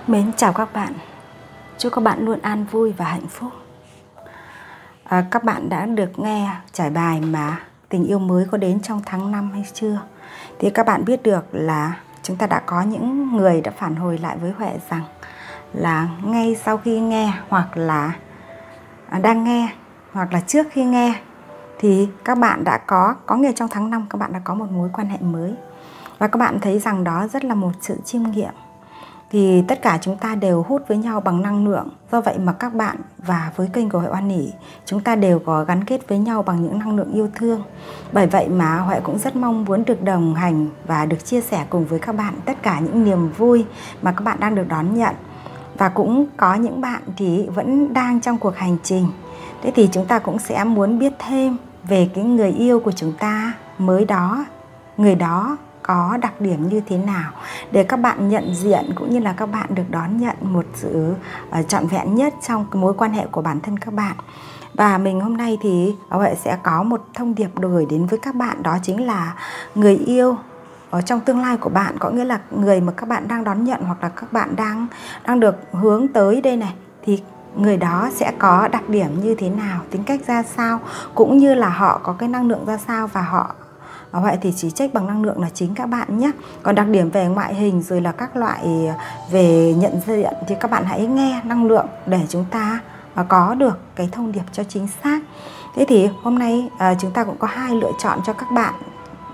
Mến chào các bạn. Chúc các bạn luôn an vui và hạnh phúc. Các bạn đã được nghe trải bài mà tình yêu mới có đến trong tháng 5 hay chưa? Thì các bạn biết được là chúng ta đã có những người đã phản hồi lại với Huệ rằng là ngay sau khi nghe, hoặc là đang nghe, hoặc là trước khi nghe, thì các bạn đã có nghĩa trong tháng 5 các bạn đã có một mối quan hệ mới. Và các bạn thấy rằng đó rất là một sự chiêm nghiệm. Thì tất cả chúng ta đều hút với nhau bằng năng lượng. Do vậy mà các bạn và với kênh của Huệ Oan Nỉ, chúng ta đều có gắn kết với nhau bằng những năng lượng yêu thương. Bởi vậy mà Huệ cũng rất mong muốn được đồng hành và được chia sẻ cùng với các bạn tất cả những niềm vui mà các bạn đang được đón nhận. Và cũng có những bạn thì vẫn đang trong cuộc hành trình. Thế thì chúng ta cũng sẽ muốn biết thêm về cái người yêu của chúng ta mới đó. Người đó có đặc điểm như thế nào để các bạn nhận diện, cũng như là các bạn được đón nhận một sự trọn vẹn nhất trong cái mối quan hệ của bản thân các bạn. Và mình hôm nay thì Huệ sẽ có một thông điệp gửi đến với các bạn, đó chính là người yêu ở trong tương lai của bạn, có nghĩa là người mà các bạn đang đón nhận hoặc là các bạn đang được hướng tới đây này, thì người đó sẽ có đặc điểm như thế nào, tính cách ra sao, cũng như là họ có cái năng lượng ra sao. Và họ Huệ thì chỉ check bằng năng lượng là chính các bạn nhé. Còn đặc điểm về ngoại hình rồi là các loại về nhận diện thì các bạn hãy nghe năng lượng để chúng ta có được cái thông điệp cho chính xác. Thế thì hôm nay chúng ta cũng có hai lựa chọn cho các bạn.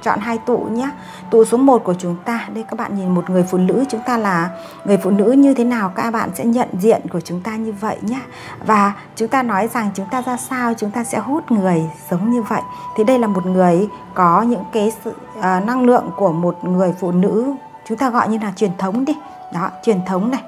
Chọn hai tụ nhé. Tụ số 1 của chúng ta, đây các bạn nhìn một người phụ nữ, chúng ta là người phụ nữ như thế nào, các bạn sẽ nhận diện của chúng ta như vậy nhé. Và chúng ta nói rằng chúng ta ra sao, chúng ta sẽ hút người giống như vậy. Thì đây là một người có những cái sự năng lượng của một người phụ nữ, chúng ta gọi như là truyền thống đi. Đó, truyền thống này.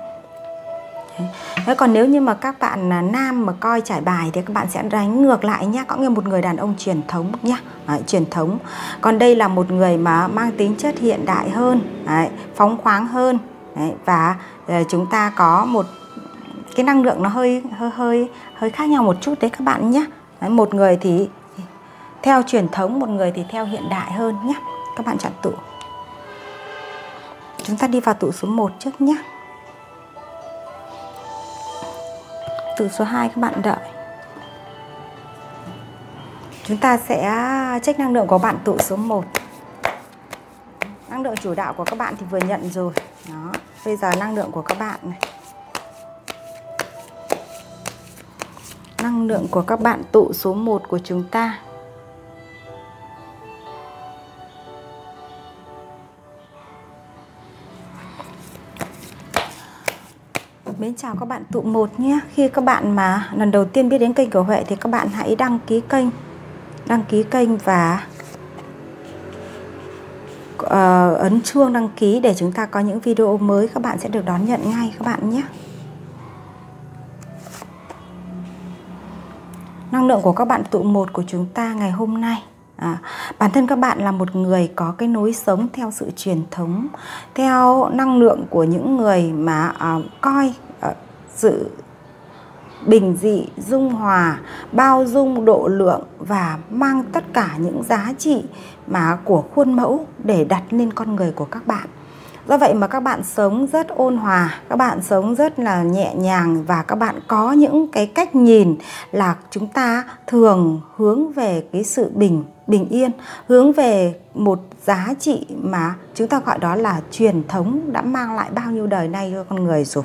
Thế còn nếu như mà các bạn nam mà coi trải bài thì các bạn sẽ đánh ngược lại nhé, có nghĩa một người đàn ông truyền thống nhé. Đấy, truyền thống. Còn đây là một người mà mang tính chất hiện đại hơn, đấy, phóng khoáng hơn, đấy, và chúng ta có một cái năng lượng nó hơi khác nhau một chút đấy các bạn nhé. Đấy, một người thì theo truyền thống, một người thì theo hiện đại hơn nhé. Các bạn chọn tụ. Chúng ta đi vào tụ số 1 trước nhé. Tụ số 2 các bạn đợi. Chúng ta sẽ check năng lượng của bạn tụ số 1. Năng lượng chủ đạo của các bạn thì vừa nhận rồi. Đó, bây giờ năng lượng của các bạn này. Năng lượng của các bạn tụ số 1 của chúng ta. Mến chào các bạn tụ 1 nhé. Khi các bạn mà lần đầu tiên biết đến kênh của Huệ thì các bạn hãy đăng ký kênh và ấn chuông đăng ký để chúng ta có những video mới các bạn sẽ được đón nhận ngay các bạn nhé. Năng lượng của các bạn tụ 1 của chúng ta ngày hôm nay. Bản thân các bạn là một người có cái lối sống theo sự truyền thống, theo năng lượng của những người mà coi sự bình dị, dung hòa, bao dung, độ lượng và mang tất cả những giá trị mà của khuôn mẫu để đặt lên con người của các bạn. Do vậy mà các bạn sống rất ôn hòa, các bạn sống rất là nhẹ nhàng, và các bạn có những cái cách nhìn là chúng ta thường hướng về cái sự bình yên, hướng về một giá trị mà chúng ta gọi đó là truyền thống đã mang lại bao nhiêu đời nay cho con người rồi.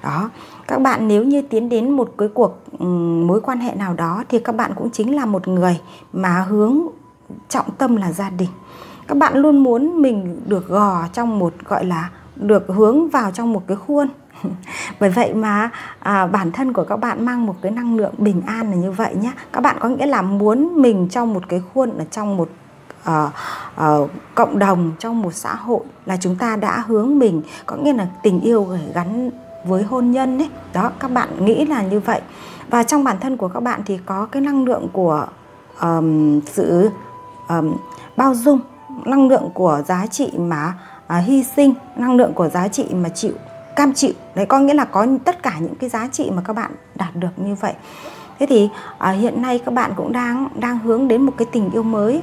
Đó, các bạn nếu như tiến đến một cái cuộc mối quan hệ nào đó thì các bạn cũng chính là một người mà hướng trọng tâm là gia đình. Các bạn luôn muốn mình được gò trong một, gọi là được hướng vào trong một cái khuôn. Bởi vậy mà bản thân của các bạn mang một cái năng lượng bình an là như vậy nhé. Các bạn có nghĩa là muốn mình trong một cái khuôn, ở trong một cộng đồng, trong một xã hội là chúng ta đã hướng mình, có nghĩa là tình yêu gắn với hôn nhân ấy. Đó, các bạn nghĩ là như vậy. Và trong bản thân của các bạn thì có cái năng lượng của sự bao dung, năng lượng của giá trị mà hy sinh, năng lượng của giá trị mà cam chịu. Đấy, có nghĩa là có tất cả những cái giá trị mà các bạn đạt được như vậy. Thế thì hiện nay các bạn cũng đang hướng đến một cái tình yêu mới.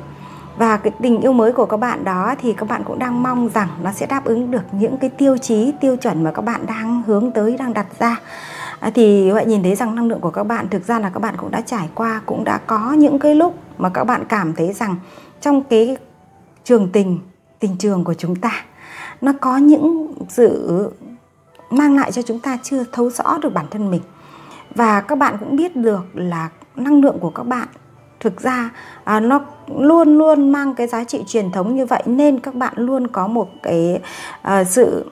Và cái tình yêu mới của các bạn đó thì các bạn cũng đang mong rằng nó sẽ đáp ứng được những cái tiêu chí, tiêu chuẩn mà các bạn đang hướng tới, đang đặt ra. Thì Huệ nhìn thấy rằng năng lượng của các bạn thực ra là các bạn cũng đã trải qua, cũng đã có những cái lúc mà các bạn cảm thấy rằng trong cái tình trường của chúng ta, nó có những sự mang lại cho chúng ta chưa thấu rõ được bản thân mình. Và các bạn cũng biết được là năng lượng của các bạn thực ra nó luôn luôn mang cái giá trị truyền thống như vậy, nên các bạn luôn có một cái sự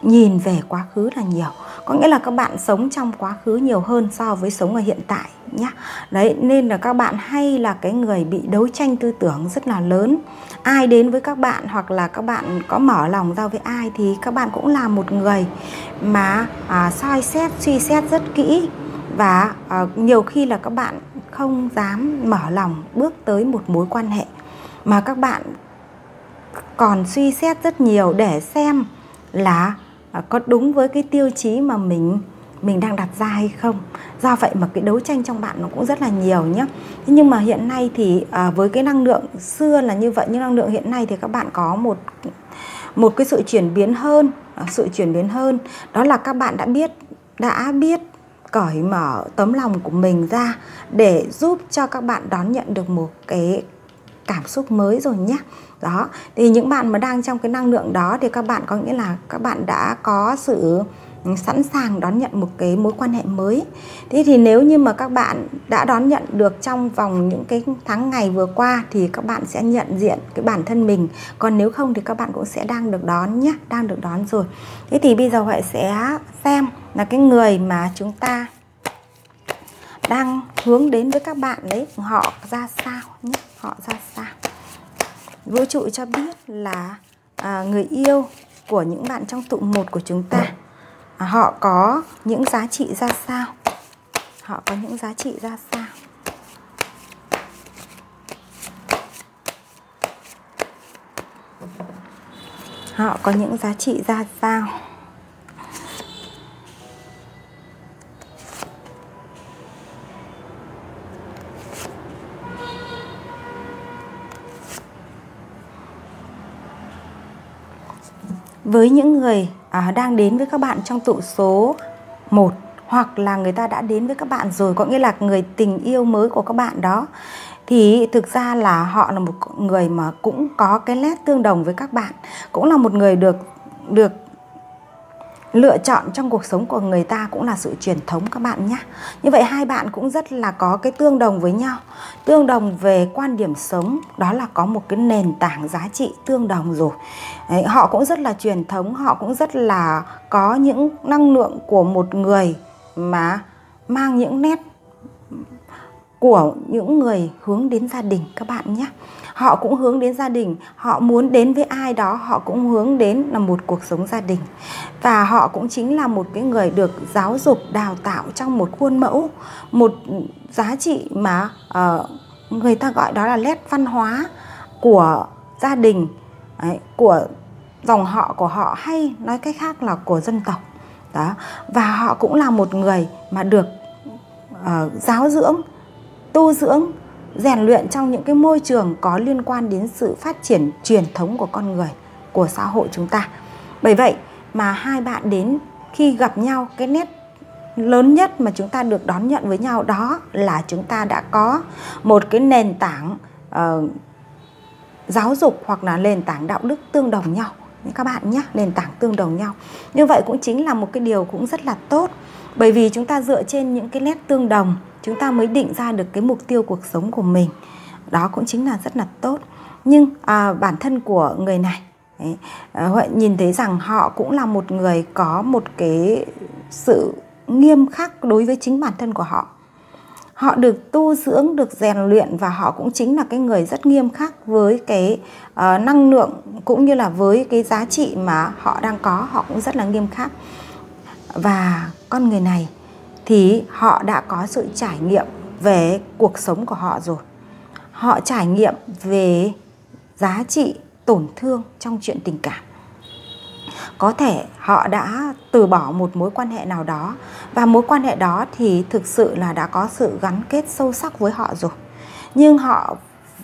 nhìn về quá khứ là nhiều. Có nghĩa là các bạn sống trong quá khứ nhiều hơn so với sống ở hiện tại nhá. Đấy, nên là các bạn hay là cái người bị đấu tranh tư tưởng rất là lớn. Ai đến với các bạn hoặc là các bạn có mở lòng ra với ai thì các bạn cũng là một người mà soi xét, suy xét rất kỹ. Và nhiều khi là các bạn không dám mở lòng bước tới một mối quan hệ, mà các bạn còn suy xét rất nhiều để xem là có đúng với cái tiêu chí mà mình đang đặt ra hay không. Do vậy mà cái đấu tranh trong bạn nó cũng rất là nhiều nhé. Nhưng mà hiện nay thì với cái năng lượng xưa là như vậy, nhưng năng lượng hiện nay thì các bạn có một cái sự chuyển biến hơn. Sự chuyển biến hơn đó là các bạn đã biết cởi mở tấm lòng của mình ra để giúp cho các bạn đón nhận được một cái cảm xúc mới rồi nhé. Đó, thì những bạn mà đang trong cái năng lượng đó thì các bạn có nghĩa là các bạn đã có sự sẵn sàng đón nhận một cái mối quan hệ mới. Thế thì nếu như mà các bạn đã đón nhận được trong vòng những cái tháng ngày vừa qua thì các bạn sẽ nhận diện cái bản thân mình. Còn nếu không thì các bạn cũng sẽ đang được đón nhé, đang được đón rồi. Thế thì bây giờ Huệ sẽ xem là cái người mà chúng ta đang hướng đến với các bạn đấy, họ ra sao nhé, họ ra sao. Vũ trụ cho biết là người yêu của những bạn trong tụ 1 của chúng ta, họ có những giá trị ra sao? Họ có những giá trị ra sao? Họ có những giá trị ra sao? Với những người đang đến với các bạn trong tụ số 1, hoặc là người ta đã đến với các bạn rồi, có nghĩa là người tình yêu mới của các bạn đó, thì thực ra là họ là một người mà cũng có cái nét tương đồng với các bạn, cũng là một người được lựa chọn trong cuộc sống của người ta, cũng là sự truyền thống các bạn nhé. Như vậy hai bạn cũng rất là có cái tương đồng với nhau, tương đồng về quan điểm sống, đó là có một cái nền tảng giá trị tương đồng rồi. Đấy, họ cũng rất là truyền thống, họ cũng rất là có những năng lượng của một người mà mang những nét của những người hướng đến gia đình các bạn nhé. Họ cũng hướng đến gia đình, họ muốn đến với ai đó, họ cũng hướng đến là một cuộc sống gia đình. Và họ cũng chính là một cái người được giáo dục, đào tạo trong một khuôn mẫu, một giá trị mà người ta gọi đó là nét văn hóa của gia đình, của dòng họ của họ, hay nói cách khác là của dân tộc. Đó. Và họ cũng là một người mà được giáo dưỡng, tu dưỡng, rèn luyện trong những cái môi trường có liên quan đến sự phát triển truyền thống của con người, của xã hội chúng ta. Bởi vậy mà hai bạn đến khi gặp nhau, cái nét lớn nhất mà chúng ta được đón nhận với nhau đó là chúng ta đã có một cái nền tảng giáo dục hoặc là nền tảng đạo đức tương đồng nhau các bạn nhé, nền tảng tương đồng nhau. Như vậy cũng chính là một cái điều cũng rất là tốt, bởi vì chúng ta dựa trên những cái nét tương đồng chúng ta mới định ra được cái mục tiêu cuộc sống của mình. Đó cũng chính là rất là tốt. Nhưng bản thân của người này Huệ nhìn thấy rằng họ cũng là một người có một cái sự nghiêm khắc đối với chính bản thân của họ. Họ được tu dưỡng, được rèn luyện, và họ cũng chính là cái người rất nghiêm khắc với cái năng lượng cũng như là với cái giá trị mà họ đang có, họ cũng rất là nghiêm khắc. Và con người này thì họ đã có sự trải nghiệm về cuộc sống của họ rồi. Họ trải nghiệm về giá trị tổn thương trong chuyện tình cảm. Có thể họ đã từ bỏ một mối quan hệ nào đó, và mối quan hệ đó thì thực sự là đã có sự gắn kết sâu sắc với họ rồi. Nhưng họ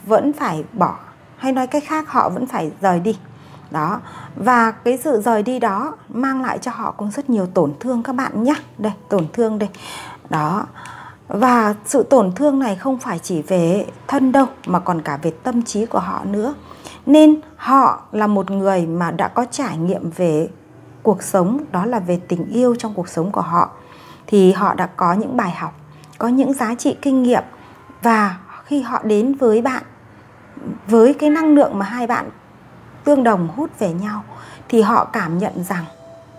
vẫn phải bỏ, hay nói cách khác họ vẫn phải rời đi. Đó, và cái sự rời đi đó mang lại cho họ cũng rất nhiều tổn thương các bạn nhé. Đây, tổn thương đây. Đó. Và sự tổn thương này không phải chỉ về thân đâu, mà còn cả về tâm trí của họ nữa. Nên họ là một người mà đã có trải nghiệm về cuộc sống, đó là về tình yêu trong cuộc sống của họ. Thì họ đã có những bài học, có những giá trị kinh nghiệm. Và khi họ đến với bạn, với cái năng lượng mà hai bạn tương đồng hút về nhau, thì họ cảm nhận rằng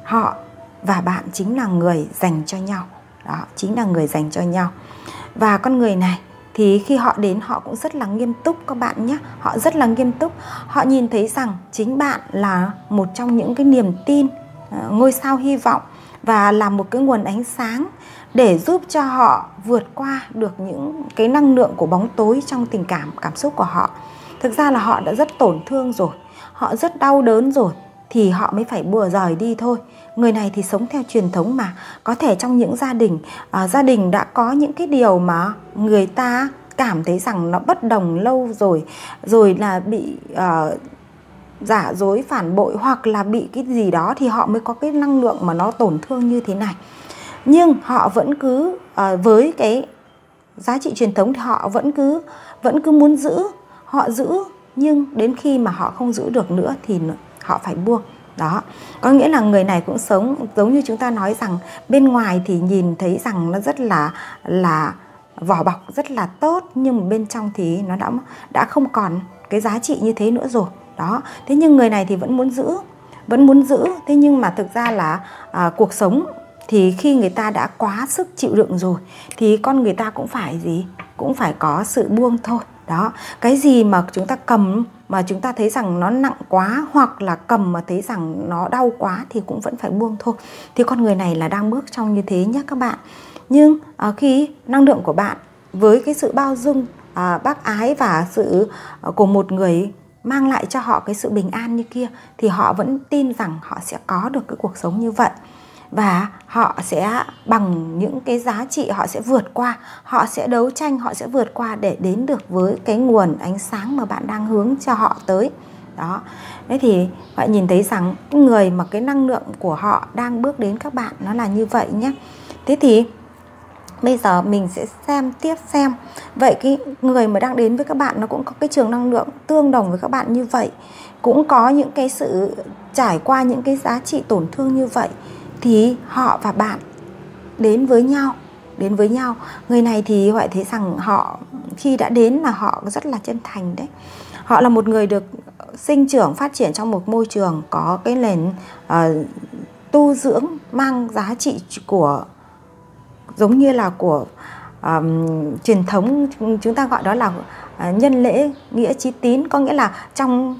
họ và bạn chính là người dành cho nhau. Đó, chính là người dành cho nhau. Và con người này thì khi họ đến họ cũng rất là nghiêm túc các bạn nhé. Họ rất là nghiêm túc. Họ nhìn thấy rằng chính bạn là một trong những cái niềm tin, ngôi sao hy vọng, và là một cái nguồn ánh sáng để giúp cho họ vượt qua được những cái năng lượng của bóng tối trong tình cảm xúc của họ. Thực ra là họ đã rất tổn thương rồi, họ rất đau đớn rồi, thì họ mới phải bùa rời đi thôi. Người này thì sống theo truyền thống mà. Có thể trong những gia đình đã có những cái điều mà người ta cảm thấy rằng nó bất đồng lâu rồi, rồi là bị giả dối, phản bội, hoặc là bị cái gì đó, thì họ mới có cái năng lượng mà nó tổn thương như thế này. Nhưng họ vẫn cứ với cái giá trị truyền thống thì họ vẫn cứ muốn giữ. Họ giữ, nhưng đến khi mà họ không giữ được nữa thì họ phải buông. Đó, có nghĩa là người này cũng sống giống như chúng ta nói rằng bên ngoài thì nhìn thấy rằng nó rất là vỏ bọc rất là tốt, nhưng mà bên trong thì nó đã không còn cái giá trị như thế nữa rồi. Đó, thế nhưng người này thì vẫn muốn giữ. Thế nhưng mà thực ra là cuộc sống thì khi người ta đã quá sức chịu đựng rồi thì con người ta cũng phải có sự buông thôi. Đó, cái gì mà chúng ta cầm mà chúng ta thấy rằng nó nặng quá, hoặc là cầm mà thấy rằng nó đau quá, thì cũng vẫn phải buông thôi. Thì con người này là đang bước trong như thế nhé các bạn. Nhưng khi năng lượng của bạn với cái sự bao dung, bác ái và sự của một người mang lại cho họ cái sự bình an như kia, thì họ vẫn tin rằng họ sẽ có được cái cuộc sống như vậy. Và họ sẽ bằng những cái giá trị, họ sẽ vượt qua, họ sẽ đấu tranh, họ sẽ vượt qua để đến được với cái nguồn ánh sáng mà bạn đang hướng cho họ tới. Đó, thế thì bạn nhìn thấy rằng cái người mà cái năng lượng của họ đang bước đến các bạn nó là như vậy nhé. Thế thì bây giờ mình sẽ tiếp xem vậy cái người mà đang đến với các bạn nó cũng có cái trường năng lượng tương đồng với các bạn như vậy, cũng có những cái sự trải qua những cái giá trị tổn thương như vậy, thì họ và bạn đến với nhau. Người này thì họ thấy rằng họ khi đã đến là họ rất là chân thành đấy. Họ là một người được sinh trưởng phát triển trong một môi trường có cái nền tu dưỡng mang giá trị của, giống như là của truyền thống chúng ta gọi đó là nhân lễ nghĩa chí tín. Có nghĩa là trong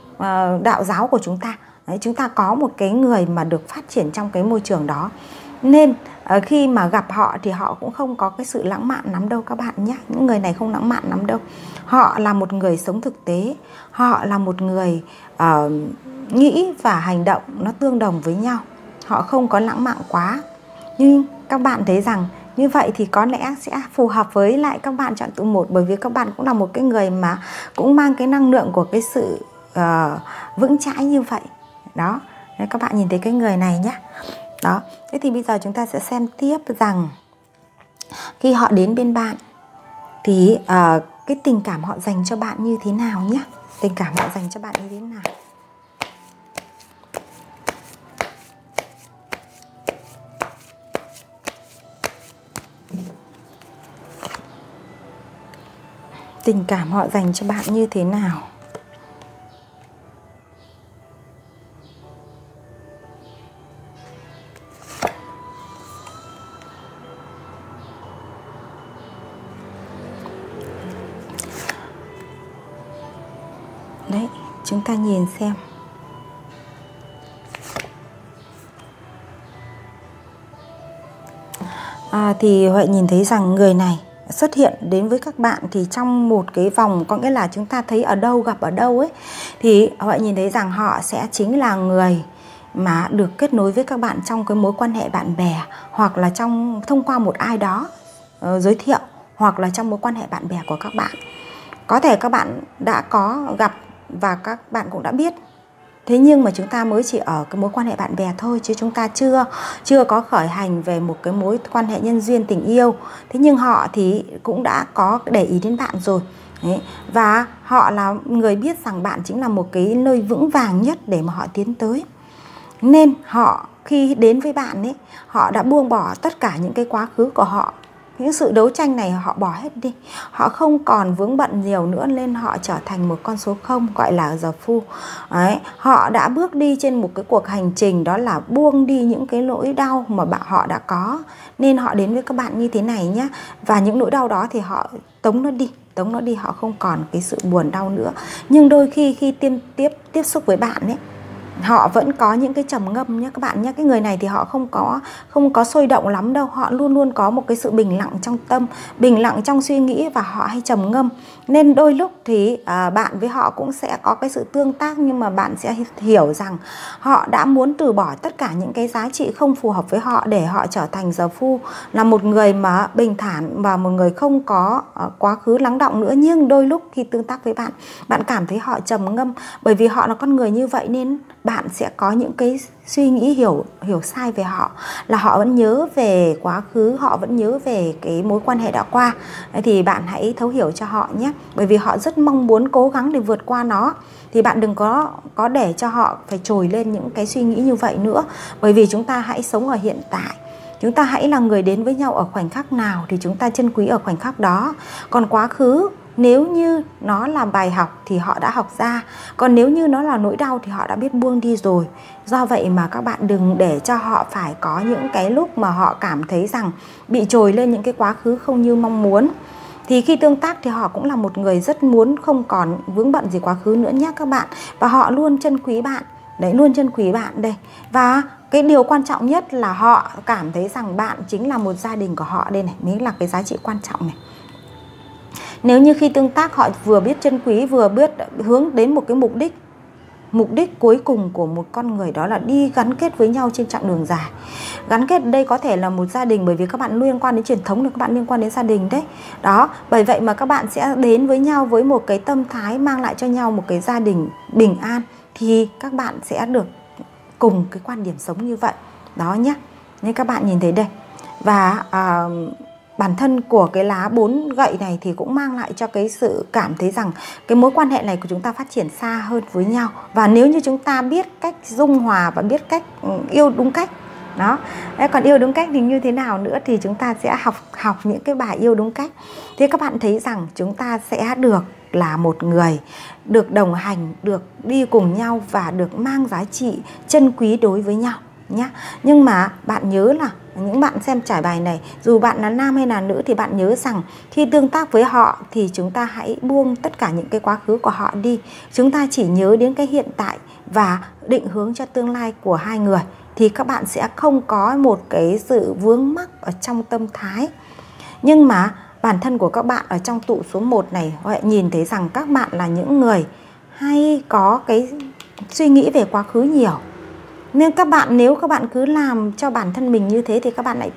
đạo giáo của chúng ta đấy, chúng ta có một cái người mà được phát triển trong cái môi trường đó. Nên khi mà gặp họ thì họ cũng không có cái sự lãng mạn lắm đâu các bạn nhé. Những người này không lãng mạn lắm đâu. Họ là một người sống thực tế. Họ là một người nghĩ và hành động nó tương đồng với nhau. Họ không có lãng mạn quá. Nhưng các bạn thấy rằng như vậy thì có lẽ sẽ phù hợp với lại các bạn chọn tụ 1, bởi vì các bạn cũng là một cái người mà cũng mang cái năng lượng của cái sự vững chãi như vậy. Đó, đấy, các bạn nhìn thấy cái người này nhé. Đó, thế thì bây giờ chúng ta sẽ xem tiếp rằng khi họ đến bên bạn thì cái tình cảm họ dành cho bạn như thế nào nhé. Tình cảm họ dành cho bạn như thế nào. Tình cảm họ dành cho bạn như thế nào. Đấy, chúng ta nhìn xem. Thì Huệ nhìn thấy rằng người này xuất hiện đến với các bạn thì trong một cái vòng, có nghĩa là chúng ta thấy ở đâu gặp ở đâu ấy, thì Huệ nhìn thấy rằng họ sẽ chính là người mà được kết nối với các bạn trong cái mối quan hệ bạn bè, hoặc là thông qua một ai đó giới thiệu, hoặc là trong mối quan hệ bạn bè của các bạn. Có thể các bạn đã có gặp và các bạn cũng đã biết. Thế nhưng mà chúng ta mới chỉ ở cái mối quan hệ bạn bè thôi, chứ chúng ta chưa có khởi hành về một cái mối quan hệ nhân duyên tình yêu. Thế nhưng họ thì cũng đã có để ý đến bạn rồi. Đấy. Và họ là người biết rằng bạn chính là một cái nơi vững vàng nhất để mà họ tiến tới. Nên họ khi đến với bạn ấy, họ đã buông bỏ tất cả những cái quá khứ của họ. Những sự đấu tranh này họ bỏ hết đi. Họ không còn vướng bận nhiều nữa, nên họ trở thành một con số 0, gọi là giờ phu. Đấy. Họ đã bước đi trên một cái cuộc hành trình, đó là buông đi những cái nỗi đau mà họ đã có. Nên họ đến với các bạn như thế này nhé. Và những nỗi đau đó thì họ tống nó đi, họ không còn cái sự buồn đau nữa. Nhưng đôi khi tiếp xúc với bạn ấy, họ vẫn có những cái trầm ngâm nhé các bạn nhé. Cái người này thì họ không có sôi động lắm đâu. Họ luôn luôn có một cái sự bình lặng trong tâm, bình lặng trong suy nghĩ, và họ hay trầm ngâm. Nên đôi lúc thì bạn với họ cũng sẽ có cái sự tương tác, nhưng mà bạn sẽ hiểu rằng họ đã muốn từ bỏ tất cả những cái giá trị không phù hợp với họ để họ trở thành giờ phu, là một người mà bình thản và một người không có quá khứ lắng đọng nữa. Nhưng đôi lúc khi tương tác với bạn, bạn cảm thấy họ trầm ngâm, bởi vì họ là con người như vậy nên bạn sẽ có những cái suy nghĩ hiểu sai về họ, là họ vẫn nhớ về quá khứ, họ vẫn nhớ về cái mối quan hệ đã qua. Thì bạn hãy thấu hiểu cho họ nhé, bởi vì họ rất mong muốn cố gắng để vượt qua nó. Thì bạn đừng có để cho họ phải trồi lên những cái suy nghĩ như vậy nữa, bởi vì chúng ta hãy sống ở hiện tại. Chúng ta hãy là người đến với nhau ở khoảnh khắc nào thì chúng ta trân quý ở khoảnh khắc đó. Còn quá khứ, nếu như nó là bài học thì họ đã học ra. Còn nếu như nó là nỗi đau thì họ đã biết buông đi rồi. Do vậy mà các bạn đừng để cho họ phải có những cái lúc mà họ cảm thấy rằng bị trồi lên những cái quá khứ không như mong muốn. Thì khi tương tác thì họ cũng là một người rất muốn không còn vướng bận gì quá khứ nữa nhé các bạn. Và họ luôn trân quý bạn. Đấy, luôn trân quý bạn đây. Và cái điều quan trọng nhất là họ cảm thấy rằng bạn chính là một gia đình của họ. Đây này, mới là cái giá trị quan trọng này. Nếu như khi tương tác họ vừa biết trân quý, vừa biết hướng đến một cái mục đích cuối cùng của một con người, đó là đi gắn kết với nhau trên chặng đường dài. Gắn kết đây có thể là một gia đình, bởi vì các bạn liên quan đến truyền thống, các bạn liên quan đến gia đình đấy. Đó, bởi vậy mà các bạn sẽ đến với nhau với một cái tâm thái mang lại cho nhau một cái gia đình bình an, thì các bạn sẽ được cùng cái quan điểm sống như vậy. Đó nhé. Nên các bạn nhìn thấy đây. Và bản thân của cái lá 4 gậy này thì cũng mang lại cho cái sự cảm thấy rằng cái mối quan hệ này của chúng ta phát triển xa hơn với nhau. Và nếu như chúng ta biết cách dung hòa và biết cách yêu đúng cách. Đó. Còn yêu đúng cách thì như thế nào nữa thì chúng ta sẽ học những cái bài yêu đúng cách. Thế các bạn thấy rằng chúng ta sẽ được là một người, được đồng hành, được đi cùng nhau và được mang giá trị trân quý đối với nhau nhá. Nhưng mà bạn nhớ là những bạn xem trải bài này, dù bạn là nam hay là nữ thì bạn nhớ rằng khi tương tác với họ thì chúng ta hãy buông tất cả những cái quá khứ của họ đi. Chúng ta chỉ nhớ đến cái hiện tại và định hướng cho tương lai của hai người, thì các bạn sẽ không có một cái sự vướng mắc ở trong tâm thái. Nhưng mà bản thân của các bạn ở trong tụ số 1 này, nhìn thấy rằng các bạn là những người hay có cái suy nghĩ về quá khứ nhiều. Nên các bạn, nếu các bạn cứ làm cho bản thân mình như thế thì các bạn lại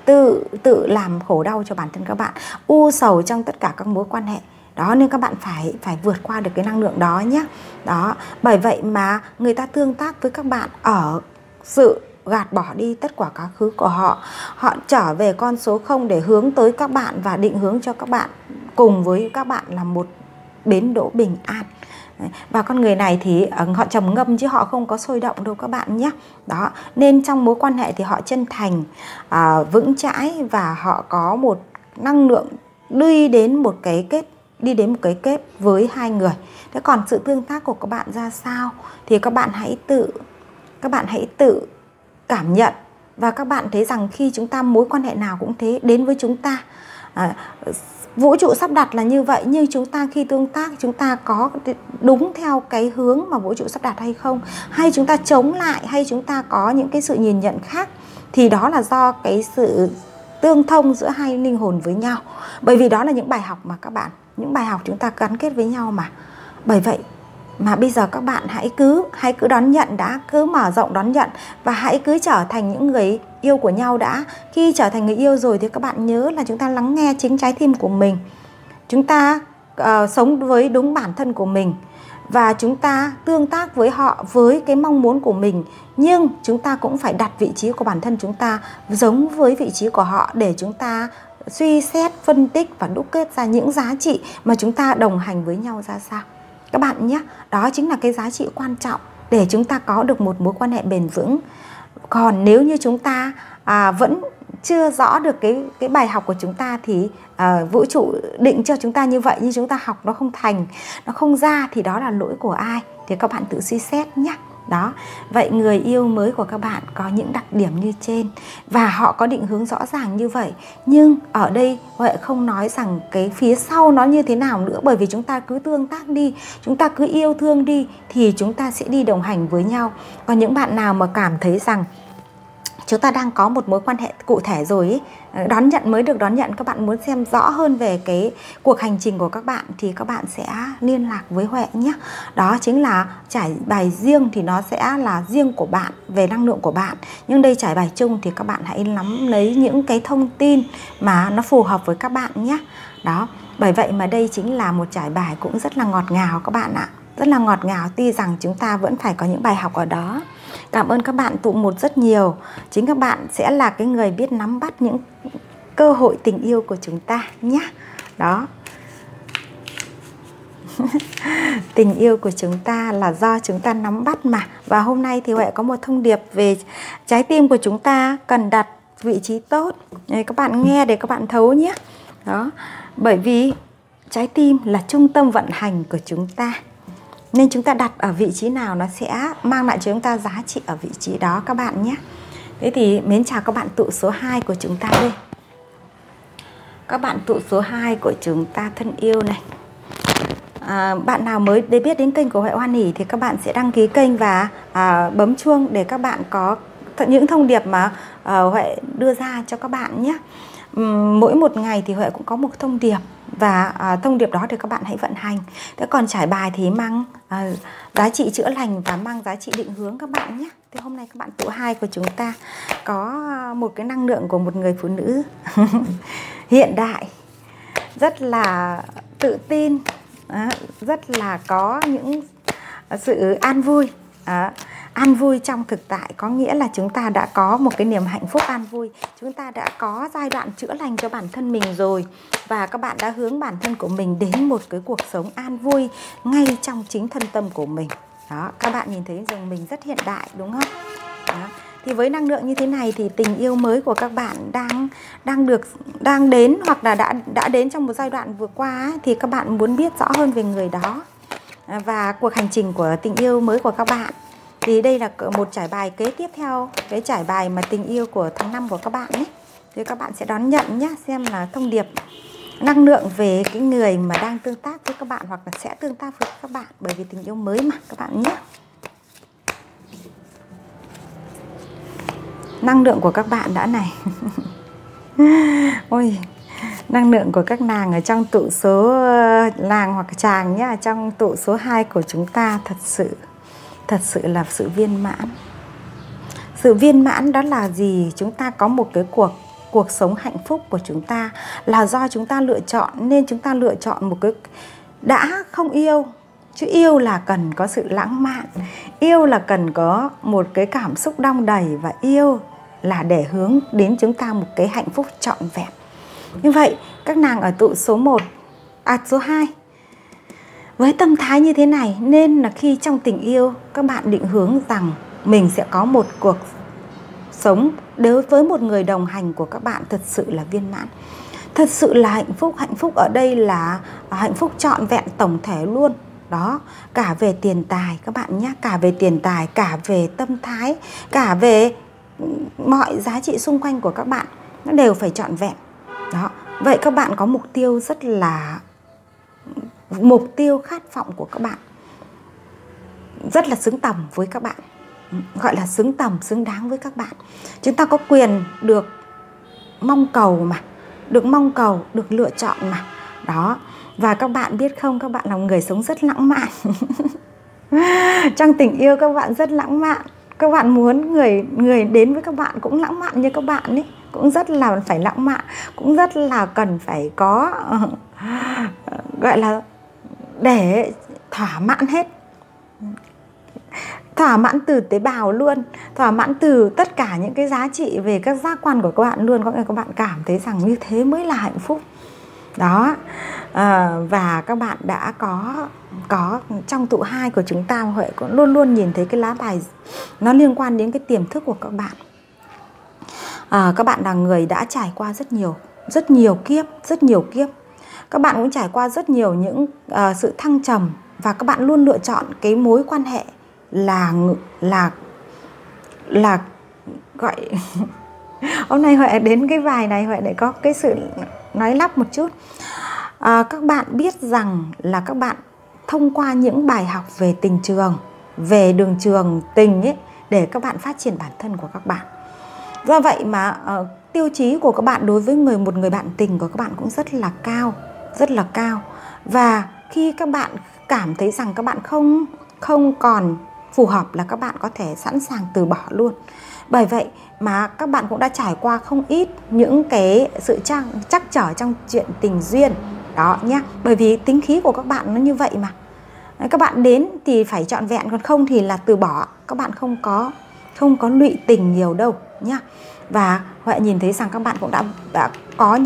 tự làm khổ đau cho bản thân các bạn, u sầu trong tất cả các mối quan hệ. Đó, nên các bạn phải vượt qua được cái năng lượng đó nhé. Đó, bởi vậy mà người ta tương tác với các bạn ở sự gạt bỏ đi tất cả quá khứ của họ. Họ trở về con số 0 để hướng tới các bạn và định hướng cho các bạn, cùng với các bạn là một bến đỗ bình an. Và con người này thì họ trầm ngâm chứ họ không có sôi động đâu các bạn nhé. Đó, nên trong mối quan hệ thì họ chân thành, vững chãi, và họ có một năng lượng đi đến một cái kết với hai người. Thế còn sự tương tác của các bạn ra sao thì các bạn hãy tự cảm nhận. Và các bạn thấy rằng khi chúng ta mối quan hệ nào cũng thế đến với chúng ta, vũ trụ sắp đặt là như vậy, nhưng chúng ta khi tương tác chúng ta có đúng theo cái hướng mà vũ trụ sắp đặt hay không, hay chúng ta chống lại, hay chúng ta có những cái sự nhìn nhận khác, thì đó là do cái sự tương thông giữa hai linh hồn với nhau. Bởi vì đó là những bài học mà các bạn, những bài học chúng ta gắn kết với nhau mà. Bởi vậy mà bây giờ các bạn hãy cứ đón nhận đã, cứ mở rộng đón nhận, và hãy cứ trở thành những người yêu của nhau đã. Khi trở thành người yêu rồi thì các bạn nhớ là chúng ta lắng nghe chính trái tim của mình. Chúng ta sống với đúng bản thân của mình, và chúng ta tương tác với họ với cái mong muốn của mình, nhưng chúng ta cũng phải đặt vị trí của bản thân chúng ta giống với vị trí của họ để chúng ta suy xét, phân tích và đúc kết ra những giá trị mà chúng ta đồng hành với nhau ra sao các bạn nhé. Đó chính là cái giá trị quan trọng để chúng ta có được một mối quan hệ bền vững. Còn nếu như chúng ta vẫn chưa rõ được cái bài học của chúng ta thì vũ trụ định cho chúng ta như vậy, nhưng chúng ta học nó không thành, nó không ra, thì đó là lỗi của ai thì các bạn tự suy xét nhé. Đó, vậy người yêu mới của các bạn có những đặc điểm như trên và họ có định hướng rõ ràng như vậy, nhưng ở đây Huệ không nói rằng cái phía sau nó như thế nào nữa, bởi vì chúng ta cứ tương tác đi, chúng ta cứ yêu thương đi thì chúng ta sẽ đi đồng hành với nhau. Còn những bạn nào mà cảm thấy rằng chúng ta đang có một mối quan hệ cụ thể rồi ý, đón nhận mới được đón nhận, các bạn muốn xem rõ hơn về cái cuộc hành trình của các bạn thì các bạn sẽ liên lạc với Huệ nhé. Đó chính là trải bài riêng thì nó sẽ là riêng của bạn, về năng lượng của bạn, nhưng đây trải bài chung thì các bạn hãy nắm lấy những cái thông tin mà nó phù hợp với các bạn nhé. Đó, bởi vậy mà đây chính là một trải bài cũng rất là ngọt ngào các bạn ạ, rất là ngọt ngào, tuy rằng chúng ta vẫn phải có những bài học ở đó. Cảm ơn các bạn tụ một rất nhiều. Chính các bạn sẽ là cái người biết nắm bắt những cơ hội tình yêu của chúng ta nhé. Đó. Tình yêu của chúng ta là do chúng ta nắm bắt mà. Và hôm nay thì Huệ có một thông điệp về trái tim của chúng ta cần đặt vị trí tốt. Các bạn nghe để các bạn thấu nhé. Đó. Bởi vì trái tim là trung tâm vận hành của chúng ta, nên chúng ta đặt ở vị trí nào nó sẽ mang lại cho chúng ta giá trị ở vị trí đó các bạn nhé. Thế thì mến chào các bạn tụ số 2 của chúng ta đây. Các bạn tụ số 2 của chúng ta thân yêu này. Bạn nào mới biết đến kênh của Huệ Hoan Hỷ thì các bạn sẽ đăng ký kênh và bấm chuông để các bạn có những thông điệp mà Huệ đưa ra cho các bạn nhé. Mỗi một ngày thì Huệ cũng có một thông điệp, và thông điệp đó thì các bạn hãy vận hành. Thế còn trải bài thì mang giá trị chữa lành và mang giá trị định hướng các bạn nhé. Thì hôm nay các bạn tụ 2 của chúng ta có một cái năng lượng của một người phụ nữ hiện đại, rất là tự tin, rất là có những sự an vui. An vui trong thực tại có nghĩa là chúng ta đã có một cái niềm hạnh phúc an vui. Chúng ta đã có giai đoạn chữa lành cho bản thân mình rồi, và các bạn đã hướng bản thân của mình đến một cái cuộc sống an vui ngay trong chính thân tâm của mình. Đó, các bạn nhìn thấy rằng mình rất hiện đại đúng không? Đó. Thì với năng lượng như thế này thì tình yêu mới của các bạn đang đến, hoặc là đã đến trong một giai đoạn vừa qua ấy, thì các bạn muốn biết rõ hơn về người đó và cuộc hành trình của tình yêu mới của các bạn. Thì đây là một trải bài kế tiếp theo cái trải bài mà tình yêu của tháng 5 của các bạn ấy. Thì các bạn sẽ đón nhận nhé, xem là thông điệp năng lượng về cái người mà đang tương tác với các bạn hoặc là sẽ tương tác với các bạn, bởi vì tình yêu mới mà các bạn nhé. Năng lượng của các bạn đã này. Ôi, năng lượng của các nàng ở trong tụ số nàng hoặc chàng nhé, trong tụ số 2 của chúng ta thật sự là sự viên mãn. Sự viên mãn đó là gì? Chúng ta có một cái cuộc sống hạnh phúc của chúng ta là do chúng ta lựa chọn, nên chúng ta lựa chọn một cái đã không yêu. Chứ yêu là cần có sự lãng mạn, yêu là cần có một cái cảm xúc đong đầy, và yêu là để hướng đến chúng ta một cái hạnh phúc trọn vẹn. Như vậy các nàng ở tụ số số 2 với tâm thái như thế này, nên là khi trong tình yêu các bạn định hướng rằng mình sẽ có một cuộc sống đối với một người đồng hành của các bạn thật sự là viên mãn, thật sự là hạnh phúc. Hạnh phúc ở đây là hạnh phúc trọn vẹn tổng thể luôn. Đó, cả về tiền tài các bạn nhé, cả về tiền tài, cả về tâm thái, cả về mọi giá trị xung quanh của các bạn nó đều phải trọn vẹn. Đó, vậy các bạn có mục tiêu mục tiêu khát vọng của các bạn rất là xứng tầm với các bạn, gọi là xứng tầm, xứng đáng với các bạn. Chúng ta có quyền được mong cầu mà, được lựa chọn mà. Đó, và các bạn biết không, các bạn là người sống rất lãng mạn. Trong tình yêu các bạn rất lãng mạn. Các bạn muốn người đến với các bạn cũng lãng mạn như các bạn ấy, cũng rất là phải lãng mạn, cũng rất là cần phải có gọi là để thỏa mãn hết, thỏa mãn từ tế bào luôn, thỏa mãn từ tất cả những cái giá trị về các giác quan của các bạn luôn. Có nghĩa là các bạn cảm thấy rằng như thế mới là hạnh phúc đó. Và các bạn đã có trong tụ 2 của chúng ta, Huệ cũng luôn luôn nhìn thấy cái lá bài nó liên quan đến cái tiềm thức của các bạn. Các bạn là người đã trải qua rất nhiều kiếp. Các bạn cũng trải qua rất nhiều những sự thăng trầm, và các bạn luôn lựa chọn cái mối quan hệ là gọi hôm nay Huệ đến cái bài này, Huệ lại có cái sự nói lắp một chút. Các bạn biết rằng là các bạn thông qua những bài học về tình trường, về đường trường tình ấy, để các bạn phát triển bản thân của các bạn. Do vậy mà tiêu chí của các bạn đối với một người bạn tình của các bạn cũng rất là cao. Và khi các bạn cảm thấy rằng các bạn không còn phù hợp là các bạn có thể sẵn sàng từ bỏ luôn. Bởi vậy mà các bạn cũng đã trải qua không ít những cái sự trắc trở trong chuyện tình duyên đó nhá. Bởi vì tính khí của các bạn nó như vậy mà. Các bạn đến thì phải trọn vẹn, còn không thì là từ bỏ. Các bạn không có lụy tình nhiều đâu nhá. Và Huệ nhìn thấy rằng các bạn cũng đã có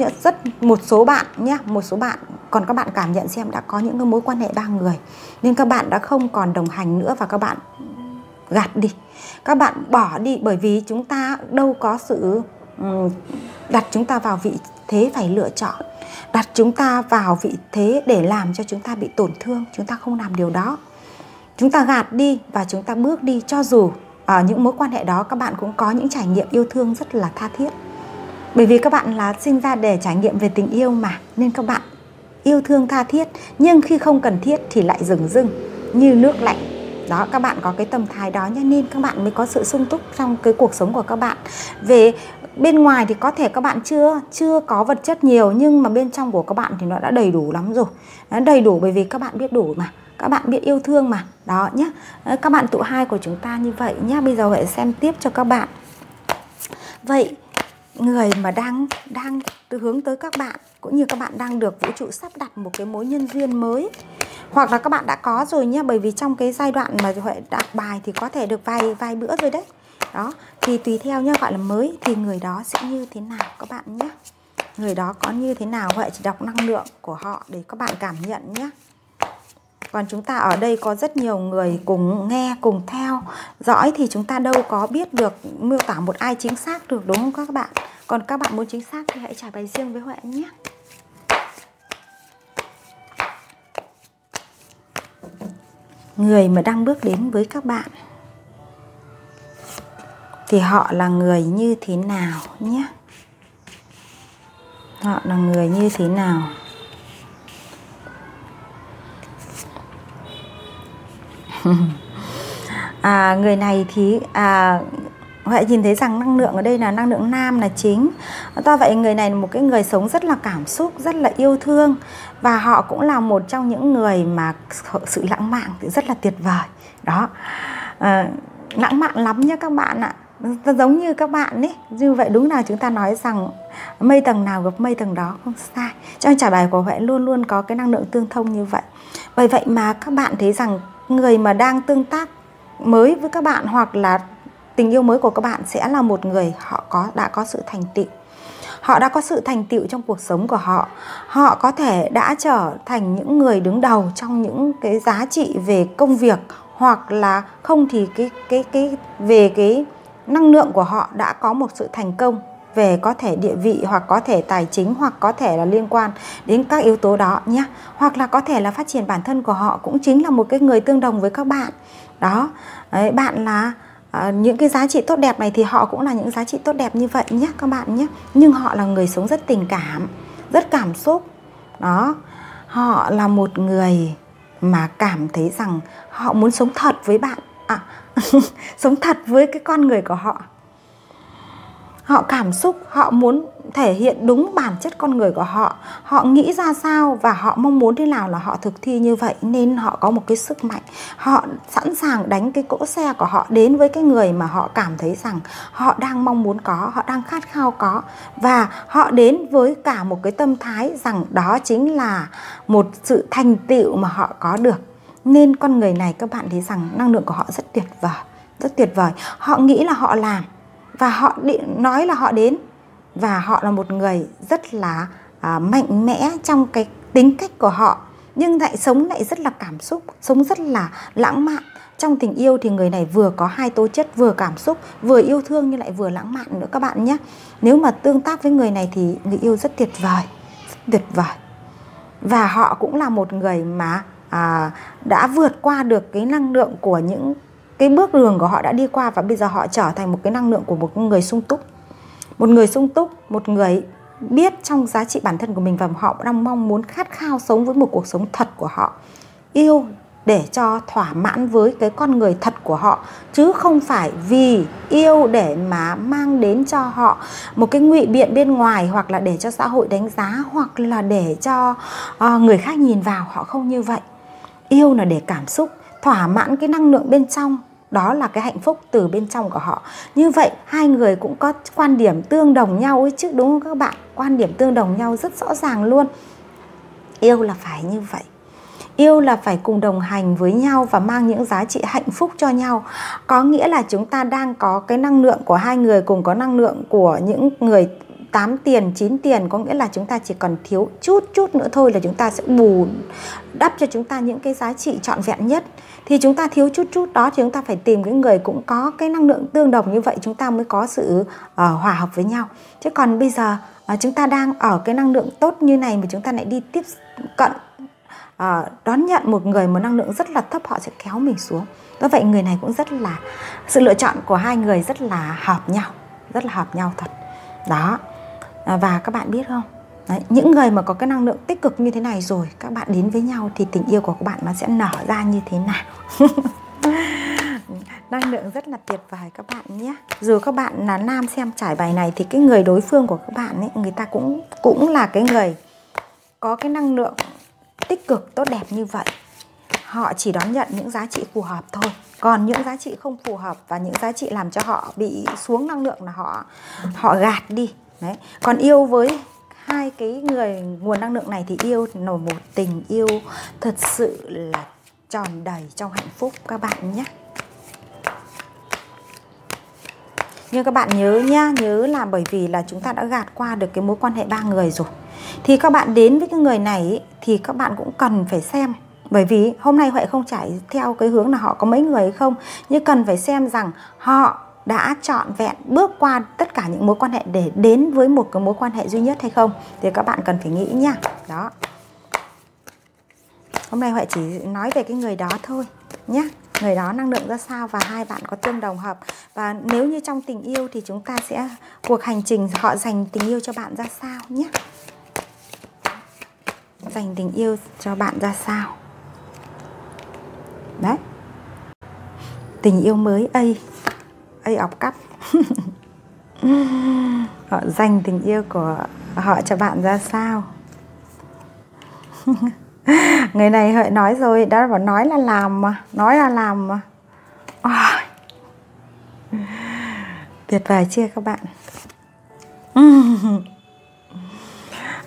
một số bạn nhé, một số bạn, còn các bạn cảm nhận xem đã có những cái mối quan hệ 3 người, nên các bạn đã không còn đồng hành nữa và các bạn gạt đi, các bạn bỏ đi. Bởi vì chúng ta đâu có sự đặt chúng ta vào vị thế phải lựa chọn, đặt chúng ta vào vị thế để làm cho chúng ta bị tổn thương. Chúng ta không làm điều đó, chúng ta gạt đi và chúng ta bước đi. Cho dù ở những mối quan hệ đó các bạn cũng có những trải nghiệm yêu thương rất là tha thiết. Bởi vì các bạn là sinh ra để trải nghiệm về tình yêu mà, nên các bạn yêu thương tha thiết. Nhưng khi không cần thiết thì lại dửng dưng như nước lạnh. Đó, các bạn có cái tâm thái đó nhé, nên các bạn mới có sự sung túc trong cái cuộc sống của các bạn. Về bên ngoài thì có thể các bạn chưa có vật chất nhiều, nhưng mà bên trong của các bạn thì nó đã đầy đủ lắm rồi. Nó đầy đủ bởi vì các bạn biết đủ mà, các bạn biết yêu thương mà. Đó nhé, các bạn tụ 2 của chúng ta như vậy nhé. Bây giờ Huệ xem tiếp cho các bạn. Vậy người mà đang hướng tới các bạn, cũng như các bạn đang được vũ trụ sắp đặt một cái mối nhân duyên mới, hoặc là các bạn đã có rồi nhé. Bởi vì trong cái giai đoạn mà Huệ đọc bài thì có thể được vài bữa rồi đấy. Đó, thì tùy theo nhé, gọi là mới thì người đó sẽ như thế nào các bạn nhé. Người đó có như thế nào, Huệ chỉ đọc năng lượng của họ để các bạn cảm nhận nhé. Còn chúng ta ở đây có rất nhiều người cùng nghe, cùng theo dõi thì chúng ta đâu có biết được miêu tả một ai chính xác được, đúng không các bạn? Còn các bạn muốn chính xác thì hãy trải bài riêng với Huệ nhé. Người mà đang bước đến với các bạn thì họ là người như thế nào nhé? Họ là người như thế nào? Người này thì Huệ nhìn thấy rằng năng lượng ở đây là năng lượng nam là chính. Do vậy người này là một cái người sống rất là cảm xúc, rất là yêu thương. Và họ cũng là một trong những người mà sự lãng mạn thì rất là tuyệt vời. Đó, lãng mạn lắm nhé các bạn ạ. Giống như các bạn ấy. Như vậy đúng là chúng ta nói rằng mây tầng nào gặp mây tầng đó, không sai. Trong trả bài của Huệ luôn luôn có cái năng lượng tương thông như vậy. Bởi vậy mà các bạn thấy rằng người mà đang tương tác mới với các bạn, hoặc là tình yêu mới của các bạn, sẽ là một người họ đã có sự thành tựu. Họ đã có sự thành tựu trong cuộc sống của họ. Họ có thể đã trở thành những người đứng đầu trong những cái giá trị về công việc, hoặc là không thì về cái năng lượng của họ đã có một sự thành công về có thể địa vị, hoặc có thể tài chính, hoặc có thể là liên quan đến các yếu tố đó nhé. Hoặc là có thể là phát triển bản thân của họ cũng chính là một cái người tương đồng với các bạn. Đó, đấy, bạn là những cái giá trị tốt đẹp này thì họ cũng là những giá trị tốt đẹp như vậy nhé các bạn nhé. Nhưng họ là người sống rất tình cảm, rất cảm xúc. Đó, họ là một người mà cảm thấy rằng họ muốn sống thật với bạn, sống thật với cái con người của họ. họ cảm xúc, họ muốn thể hiện đúng bản chất con người của họ. Họ nghĩ ra sao và họ mong muốn thế nào là họ thực thi như vậy. Nên họ có một cái sức mạnh. Họ sẵn sàng đánh cái cỗ xe của họ đến với cái người mà họ cảm thấy rằng họ đang mong muốn có, họ đang khát khao có. Và họ đến với cả một cái tâm thái rằng đó chính là một sự thành tựu mà họ có được. Nên con người này các bạn thấy rằng năng lượng của họ rất tuyệt vời. Rất tuyệt vời. Họ nghĩ là họ làm và họ nói là họ đến. Và họ là một người rất là mạnh mẽ trong cái tính cách của họ. Nhưng sống lại rất là cảm xúc, sống rất là lãng mạn. Trong tình yêu thì người này vừa có hai tố chất, vừa cảm xúc, vừa yêu thương nhưng lại vừa lãng mạn nữa các bạn nhé. Nếu mà tương tác với người này thì người yêu rất tuyệt vời, rất tuyệt vời. Và họ cũng là một người mà đã vượt qua được cái năng lượng của những cái bước đường của họ đã đi qua. Và bây giờ họ trở thành một cái năng lượng của một người sung túc. Một người sung túc, một người biết trong giá trị bản thân của mình. Và họ đang mong muốn khát khao sống với một cuộc sống thật của họ. Yêu để cho thỏa mãn với cái con người thật của họ. Chứ không phải vì yêu để mà mang đến cho họ một cái ngụy biện bên ngoài. Hoặc là để cho xã hội đánh giá. Hoặc là để cho người khác nhìn vào. Họ không như vậy. Yêu là để cảm xúc, thỏa mãn cái năng lượng bên trong. Đó là cái hạnh phúc từ bên trong của họ. Như vậy hai người cũng có quan điểm tương đồng nhau ấy chứ, đúng không các bạn? Quan điểm tương đồng nhau rất rõ ràng luôn. Yêu là phải như vậy. Yêu là phải cùng đồng hành với nhau và mang những giá trị hạnh phúc cho nhau. Có nghĩa là chúng ta đang có cái năng lượng của hai người cùng có năng lượng của những người 8 tiền, 9 tiền. Có nghĩa là chúng ta chỉ còn thiếu chút nữa thôi là chúng ta sẽ bù đắp cho chúng ta những cái giá trị trọn vẹn nhất. Thì chúng ta thiếu chút đó thì chúng ta phải tìm cái người cũng có cái năng lượng tương đồng như vậy. Chúng ta mới có sự hòa hợp với nhau. Chứ còn bây giờ chúng ta đang ở cái năng lượng tốt như này mà chúng ta lại đi tiếp cận đón nhận một người một năng lượng rất là thấp, họ sẽ kéo mình xuống. Do vậy người này cũng rất là, sự lựa chọn của hai người rất là hợp nhau. Rất là hợp nhau thật. Đó. Và các bạn biết không? Đấy, những người mà có cái năng lượng tích cực như thế này rồi, các bạn đến với nhau thì tình yêu của các bạn nó sẽ nở ra như thế nào. Năng lượng rất là tuyệt vời các bạn nhé. Dù các bạn là nam xem trải bài này thì cái người đối phương của các bạn ấy, người ta cũng là cái người có cái năng lượng tích cực tốt đẹp như vậy. Họ chỉ đón nhận những giá trị phù hợp thôi. Còn những giá trị không phù hợp và những giá trị làm cho họ bị xuống năng lượng là họ gạt đi. Đấy. Còn yêu với hai cái người nguồn năng lượng này thì yêu là một tình yêu thật sự là tròn đầy trong hạnh phúc các bạn nhé. Nhưng các bạn nhớ nhá, nhớ là bởi vì là chúng ta đã gạt qua được cái mối quan hệ 3 người rồi. Thì các bạn đến với cái người này ý, thì các bạn cũng cần phải xem. Bởi vì hôm nay Huệ không trải theo cái hướng là họ có mấy người hay không, nhưng cần phải xem rằng họ đã trọn vẹn bước qua tất cả những mối quan hệ để đến với một cái mối quan hệ duy nhất hay không. Thì các bạn cần phải nghĩ nha. Đó. Hôm nay Huệ chỉ nói về cái người đó thôi nhé. Người đó năng lượng ra sao và hai bạn có tương đồng hợp. Và nếu như trong tình yêu thì chúng ta sẽ cuộc hành trình họ dành tình yêu cho bạn ra sao nhé. Dành tình yêu cho bạn ra sao. Đấy. Tình yêu mới A ọc cắp. Họ dành tình yêu của họ cho bạn ra sao. Người này Hợi nói rồi, đã bảo nói là làm mà, nói là làm mà. Tuyệt vời chưa các bạn?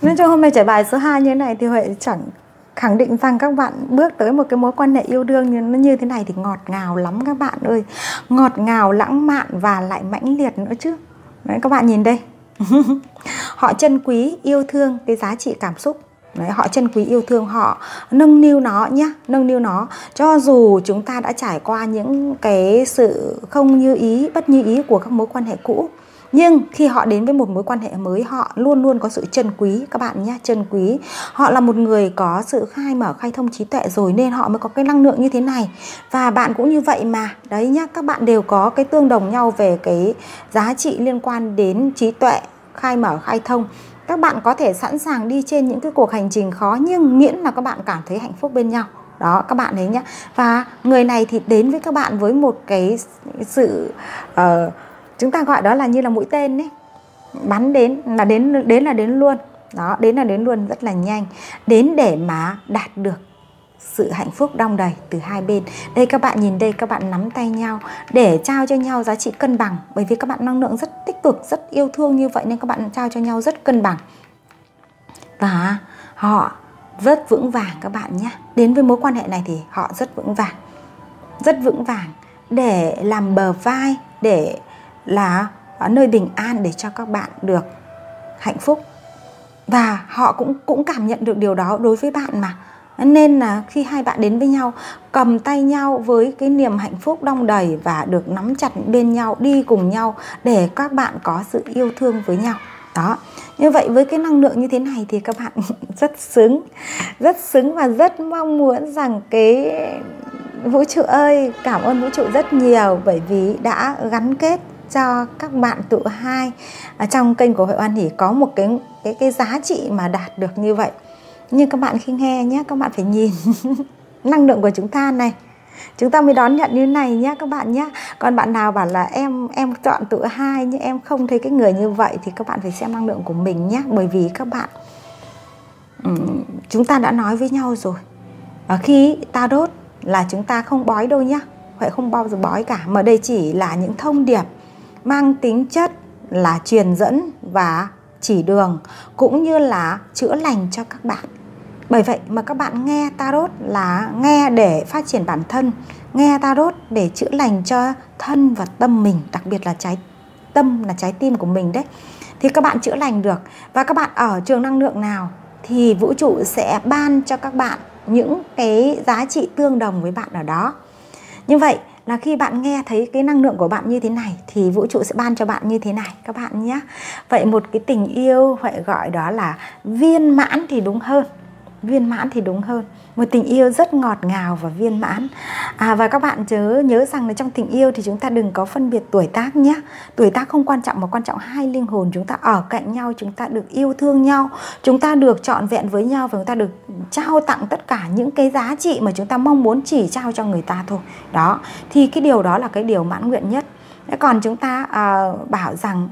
Nên trong hôm nay trải bài số 2 như thế này thì Huệ chẳng khẳng định rằng các bạn bước tới một cái mối quan hệ yêu đương như thế này thì ngọt ngào lắm các bạn ơi. Ngọt ngào, lãng mạn và lại mãnh liệt nữa chứ. Đấy, các bạn nhìn đây. Họ trân quý, yêu thương cái giá trị cảm xúc. Đấy, họ trân quý yêu thương, họ nâng niu nó nhé, nâng niu nó. Cho dù chúng ta đã trải qua những cái sự không như ý, bất như ý của các mối quan hệ cũ, nhưng khi họ đến với một mối quan hệ mới, họ luôn luôn có sự trân quý các bạn nhé, trân quý. Họ là một người có sự khai mở, khai thông trí tuệ rồi nên họ mới có cái năng lượng như thế này. Và bạn cũng như vậy mà. Đấy nhá, các bạn đều có cái tương đồng nhau về cái giá trị liên quan đến trí tuệ, khai mở, khai thông. Các bạn có thể sẵn sàng đi trên những cái cuộc hành trình khó nhưng miễn là các bạn cảm thấy hạnh phúc bên nhau. Đó các bạn thấy nhá. Và người này thì đến với các bạn với một cái sự chúng ta gọi đó là như là mũi tên ấy. bắn đến là đến luôn. Đó, đến là đến luôn, rất là nhanh. Đến để mà đạt được sự hạnh phúc đong đầy từ hai bên. Đây các bạn nhìn đây, các bạn nắm tay nhau để trao cho nhau giá trị cân bằng. Bởi vì các bạn năng lượng rất tích cực, rất yêu thương như vậy nên các bạn trao cho nhau rất cân bằng. Và họ rất vững vàng các bạn nhé. Đến với mối quan hệ này thì họ rất vững vàng. Rất vững vàng để làm bờ vai, để là nơi bình an để cho các bạn được hạnh phúc. Và họ cũng cảm nhận được điều đó đối với bạn mà. Nên là khi hai bạn đến với nhau, cầm tay nhau với cái niềm hạnh phúc đong đầy và được nắm chặt bên nhau, đi cùng nhau để các bạn có sự yêu thương với nhau. Đó. Như vậy với cái năng lượng như thế này thì các bạn rất xứng và rất mong muốn rằng cái vũ trụ ơi, cảm ơn vũ trụ rất nhiều bởi vì đã gắn kết cho các bạn tụ hai trong kênh của Huệ Oan Hỷ có một cái giá trị mà đạt được như vậy. Nhưng các bạn khi nghe nhé, các bạn phải nhìn năng lượng của chúng ta này, chúng ta mới đón nhận như này nhé các bạn nhé. Còn bạn nào bảo là em chọn tụ hai nhưng em không thấy cái người như vậy thì các bạn phải xem năng lượng của mình nhé. Bởi vì các bạn chúng ta đã nói với nhau rồi, khi ta đốt là chúng ta không bói đâu nhé. Huệ không bao giờ bói cả, mà đây chỉ là những thông điệp mang tính chất là truyền dẫn và chỉ đường cũng như là chữa lành cho các bạn. Bởi vậy mà các bạn nghe tarot là nghe để phát triển bản thân, nghe tarot để chữa lành cho thân và tâm mình, đặc biệt là tâm là trái tim của mình đấy. Thì các bạn chữa lành được. Và các bạn ở trường năng lượng nào thì vũ trụ sẽ ban cho các bạn những cái giá trị tương đồng với bạn ở đó. Như vậy là khi bạn nghe thấy cái năng lượng của bạn như thế này thì vũ trụ sẽ ban cho bạn như thế này các bạn nhé. Vậy một cái tình yêu Huệ gọi đó là viên mãn thì đúng hơn. Viên mãn thì đúng hơn. Một tình yêu rất ngọt ngào và viên mãn. Và các bạn nhớ rằng là trong tình yêu thì chúng ta đừng có phân biệt tuổi tác nhé. Tuổi tác không quan trọng mà quan trọng hai linh hồn chúng ta ở cạnh nhau, chúng ta được yêu thương nhau, chúng ta được trọn vẹn với nhau và chúng ta được trao tặng tất cả những cái giá trị mà chúng ta mong muốn chỉ trao cho người ta thôi. Đó, thì cái điều đó là cái điều mãn nguyện nhất. Còn chúng ta bảo rằng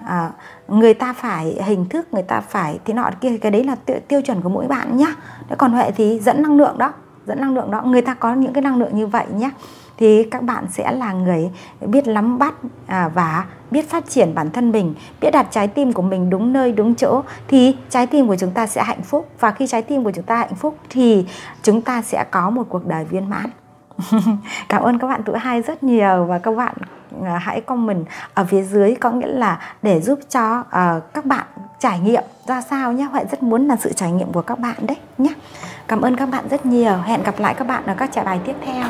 người ta phải hình thức, người ta phải thế nọ kia, cái đấy là tiêu chuẩn của mỗi bạn nhé. Còn Huệ thì dẫn năng lượng đó, người ta có những cái năng lượng như vậy nhé. Thì các bạn sẽ là người biết nắm bắt và biết phát triển bản thân mình, biết đặt trái tim của mình đúng nơi đúng chỗ thì trái tim của chúng ta sẽ hạnh phúc. Và khi trái tim của chúng ta hạnh phúc thì chúng ta sẽ có một cuộc đời viên mãn. Cảm ơn các bạn tụ hai rất nhiều và các bạn hãy comment ở phía dưới, có nghĩa là để giúp cho các bạn trải nghiệm ra sao nhé. Huệ rất muốn là sự trải nghiệm của các bạn đấy nhé. Cảm ơn các bạn rất nhiều. Hẹn gặp lại các bạn ở các trải bài tiếp theo.